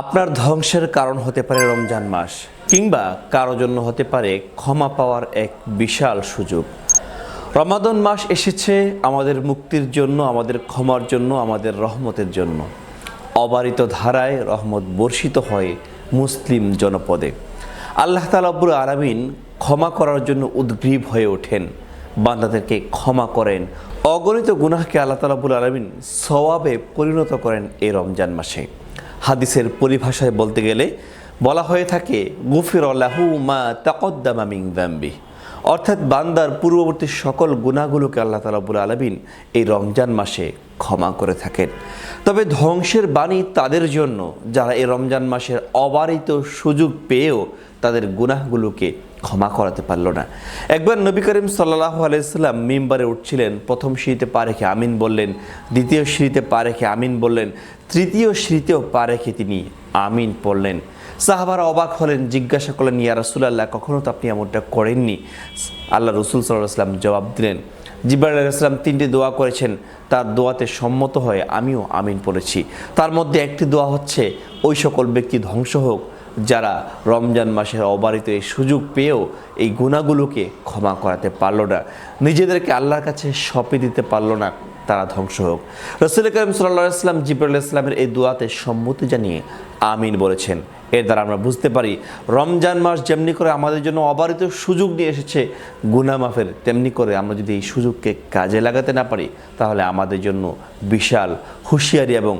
আপনার ধ্বংসের কারণ হতে পারে রমজান মাস, কিংবা কারো জন্য হতে পারে ক্ষমা পাওয়ার এক বিশাল সুযোগ। রমাদান মাস এসেছে আমাদের মুক্তির জন্য, আমাদের ক্ষমার জন্য, আমাদের রহমতের জন্য। অবারিত ধারায় রহমত বর্ষিত হয় মুসলিম জনপদে। আল্লাহ তাআলা রব্বুল আলামিন ক্ষমা করার জন্য উদ্গ্রীব হয়ে ওঠেন, বান্দাদেরকে ক্ষমা করেন। অগণিত গুনাহকে আল্লাহ তাআলা রব্বুল আলামিন সওয়াবে পরিণত করেন এই রমজান মাসে। হাদিসের পরিভাষায় বলতে গেলে বলা হয়ে থাকে গুফিরা লাহু মা তাকদ্দামা মিন যামবি, অর্থাৎ বান্দার পূর্ববর্তী সকল গুনাহগুলোকে আল্লাহ তাআলা রব্বুল আলামিন এই রমজান মাসে ক্ষমা করে থাকেন। তবে ধ্বংসের বাণী তাদের জন্য যারা এই রমজান মাসের অবারিত সুযোগ পেয়েও তাদের গুনাহগুলোকে ক্ষমা করাতে পারল না। একবার নবী করিম সাল্লাল্লাহু আলাইহি সাল্লাম মিম্বারে উঠছিলেন। প্রথম সিঁড়িতে পা রেখে আমিন বললেন, দ্বিতীয় সিঁড়িতে পা রেখে আমিন বললেন, তৃতীয় সিঁড়িতেও পা রেখে তিনি আমিন পড়লেন। সাহাবারা অবাক হলেন, জিজ্ঞাসা করলেন, ইয়া রাসূলুল্লাহ, কখনো তো আপনি এমনটা করেননি। আল্লাহ রাসূল সাল্লাল্লাহু আলাইহি সাল্লাম জবাব দিলেন, জিবরাইল আলাইহিস সালাম 3টি দোয়া করেছেন, তার দোয়াতে সম্মত হয়ে আমিও আমিন পড়েছি। তার মধ্যে একটি দোয়া হচ্ছে, ওই সকল ব্যক্তি ধ্বংস হোক যারা রমজান মাসের অবারিত এই সুযোগ পেয়েও এই গুনাহগুলোকে ক্ষমা করাতে পারল না, নিজেদেরকে আল্লাহর কাছে সঁপে দিতে পারল না, তারা ধ্বংস হোক। রাসূল করিম সাল্লাল্লাহু আলাইহি ওয়াসাল্লাম জিবরাইল আলাইহিস সালামের এই দোয়াতে সম্মতি জানিয়ে আমিন বলেছেন। এর দ্বারা আমরা বুঝতে পারি রমজান মাস যেমনি করে আমাদের জন্য অবারিত সুযোগ নিয়ে এসেছে গুনাহ মাফের, তেমনি করে আমরা যদি এই সুযোগকে কাজে লাগাতে না পারি তাহলে আমাদের জন্য বিশাল হুঁশিয়ারি এবং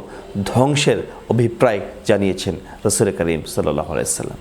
ধ্বংসের অভিপ্রায় জানিয়েছেন রাসূল করিম সাল্লাল্লাহু আলাইহি ওয়াসাল্লাম।